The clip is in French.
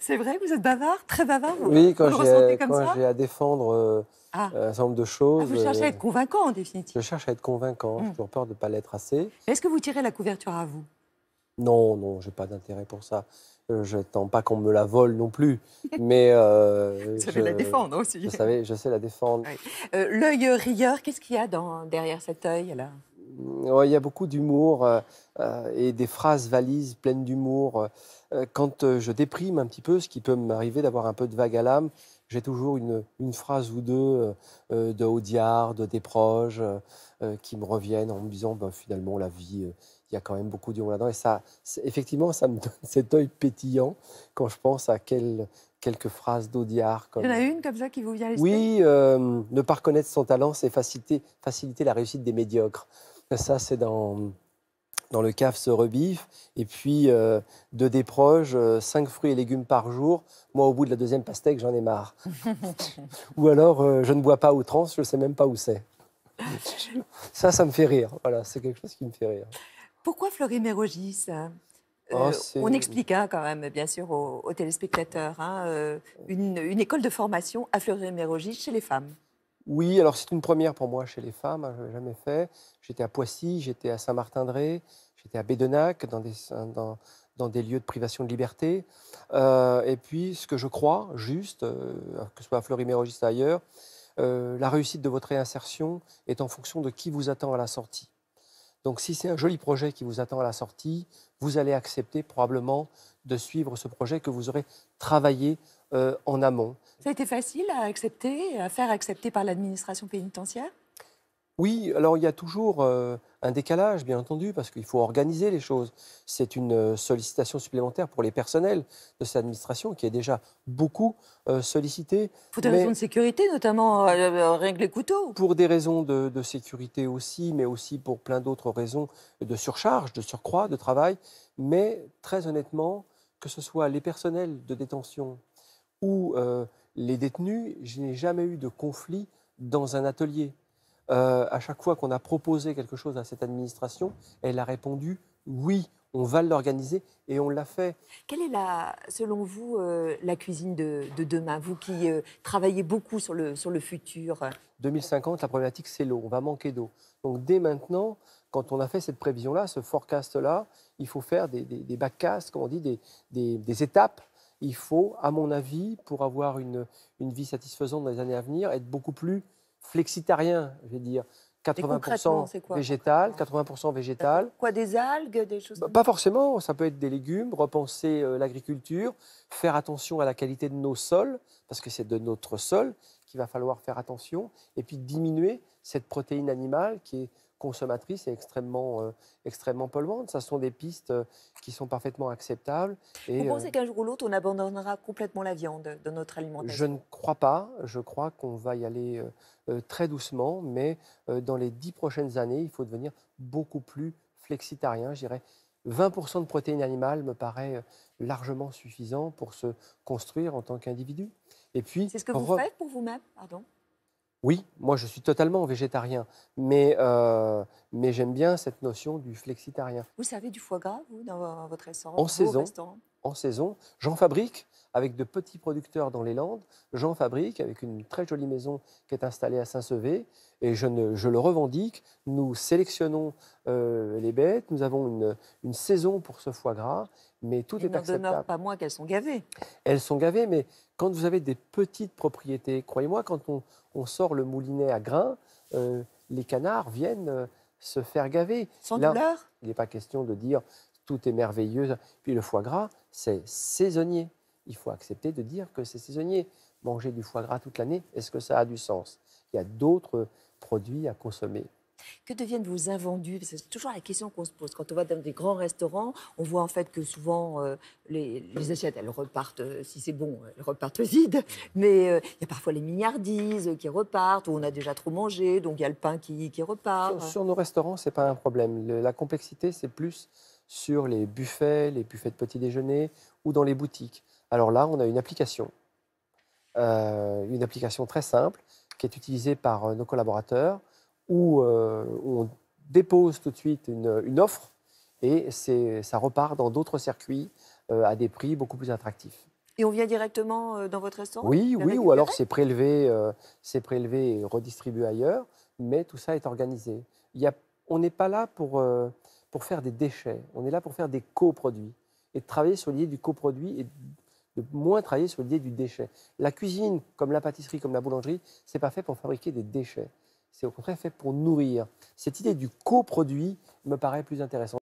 C'est vrai, vous êtes bavard, très bavard, Oui, vous le ressentez comme quand ça? j'ai à défendre Ah. un certain nombre de Ah, choses, vous cherchez à être convaincant en définitive. je cherche à être convaincant. J'ai Mmh. toujours peur de ne pas l'être assez. Est-ce que vous tirez la couverture à vous? Non, non, j'ai pas d'intérêt pour ça. Je n'attends pas qu'on me la vole non plus, mais Vous savez la défendre aussi. je sais la défendre. Oui. L'œil rieur, qu'est-ce qu'il y a derrière cet œil-là? Ouais, il y a beaucoup d'humour et des phrases valises pleines d'humour. Quand je déprime un petit peu, ce qui peut m'arriver d'avoir un peu de vague à l'âme, j'ai toujours une phrase ou deux de Audiard, de Desproges, qui me reviennent en me disant bah, finalement, la vie, il y a quand même beaucoup d'humour là-dedans. Et ça, effectivement, ça me donne cet œil pétillant quand je pense à quelques phrases d'Audiard. Il y en Comme, a une comme ça qui vous vient à l'esprit? oui, ne pas reconnaître son talent, c'est faciliter la réussite des médiocres. Ça, c'est dans le CAF se rebiffe. Et puis, de Desproges, 5 fruits et légumes par jour. Moi, au bout de la deuxième pastèque, j'en ai marre. Ou alors, je ne bois pas à outrance, je ne sais même pas où c'est. Ça me fait rire. Voilà, c'est quelque chose qui me fait rire. Pourquoi Fleury-Mérogis? Oh, On explique hein, quand même, bien sûr, aux téléspectateurs, hein, une école de formation à Fleury-Mérogis chez les femmes. Oui, alors c'est une première pour moi chez les femmes, hein, je n'avais jamais fait. J'étais à Poissy, j'étais à Saint-Martin-de-Ré, j'étais à Bédenac, dans des lieux de privation de liberté. Et puis, ce que je crois, juste, que ce soit à Fleury-Mérogis ou ailleurs, la réussite de votre réinsertion est en fonction de qui vous attend à la sortie. Donc, si c'est un joli projet qui vous attend à la sortie, vous allez accepter probablement de suivre ce projet que vous aurez travaillé en amont. Ça a été facile à accepter, à faire accepter par l'administration pénitentiaire? Oui, alors il y a toujours un décalage, bien entendu, parce qu'il faut organiser les choses. C'est une sollicitation supplémentaire pour les personnels de cette administration qui est déjà beaucoup sollicitée, Pour des raisons de mais sécurité, notamment régler les couteaux. pour des raisons de sécurité aussi, mais aussi pour plein d'autres raisons de surcharge, de surcroît, de travail. Mais très honnêtement, que ce soit les personnels de détention ou les détenus, je n'ai jamais eu de conflit dans un atelier. À chaque fois qu'on a proposé quelque chose à cette administration, elle a répondu oui, on va l'organiser et on l'a fait. Quelle est, selon vous, la cuisine de demain? Vous qui travaillez beaucoup sur le futur. 2050, la problématique, c'est l'eau. On va manquer d'eau. Donc, dès maintenant, quand on a fait cette prévision-là, ce forecast-là, il faut faire des backcasts, comme on dit, des étapes. Il faut, à mon avis, pour avoir une vie satisfaisante dans les années à venir, être beaucoup plus flexitarien, je vais dire. Et concrètement, 80% c'est quoi végétal, concrètement? 80% végétal. Quoi, des algues, des choses comme Pas ça? forcément, ça peut être des légumes, repenser l'agriculture, faire attention à la qualité de nos sols, parce que c'est de notre sol qu'il va falloir faire attention, et puis diminuer cette protéine animale qui est consommatrice et extrêmement polluante. Ce sont des pistes qui sont parfaitement acceptables. Vous Et pensez qu'un jour ou l'autre, on abandonnera complètement la viande de notre je alimentation? ne crois pas, je crois qu'on va y aller très doucement, mais dans les 10 prochaines années, il faut devenir beaucoup plus flexitarien, je dirais. 20% de protéines animales me paraît largement suffisant pour se construire en tant qu'individu. Et puis, C'est ce que vous faites pour vous-même? Pardon. oui, moi je suis totalement végétarien, mais j'aime bien cette notion du flexitarien. Vous servez du foie gras, vous, dans votre restaurant, En vos saison, restaurants? en saison, j'en fabrique avec de petits producteurs dans les Landes. J'en fabrique avec une très jolie maison qui est installée à Saint-Sevé et je le revendique. Nous sélectionnons les bêtes, nous avons une saison pour ce foie gras, mais tout Il est n'en demeure acceptable. pas moins qu'elles sont gavées. Elles sont gavées, mais quand vous avez des petites propriétés, croyez-moi, quand on sort le moulinet à grains, les canards viennent se faire gaver. Sans Là, douleur? il n'est pas question de dire tout est merveilleux. Puis le foie gras, c'est saisonnier. Il faut accepter de dire que c'est saisonnier. Manger du foie gras toute l'année, est-ce que ça a du sens? Il y a d'autres produits à consommer. Que deviennent vos invendus? C'est toujours la question qu'on se pose. Quand on va dans des grands restaurants, on voit en fait que souvent les assiettes, elles repartent, si c'est bon, elles repartent vides. Mais il y a parfois les mignardises qui repartent, où on a déjà trop mangé, donc il y a le pain qui repart. Sur nos restaurants, ce n'est pas un problème. La complexité, c'est plus sur les buffets de petit déjeuner ou dans les boutiques. Alors là, on a une application très simple qui est utilisée par nos collaborateurs où on dépose tout de suite une offre et ça repart dans d'autres circuits à des prix beaucoup plus attractifs. Et on vient directement dans votre restaurant? Oui, Les oui, ou alors récupérer? c'est prélevé et redistribué ailleurs, mais tout ça est organisé. Il y a on n'est pas là pour faire des déchets, on est là pour faire des coproduits et de travailler sur l'idée du coproduit et de moins travailler sur l'idée du déchet. La cuisine, comme la pâtisserie, comme la boulangerie, c'est pas fait pour fabriquer des déchets, c'est au contraire fait pour nourrir. Cette idée du coproduit me paraît plus intéressante.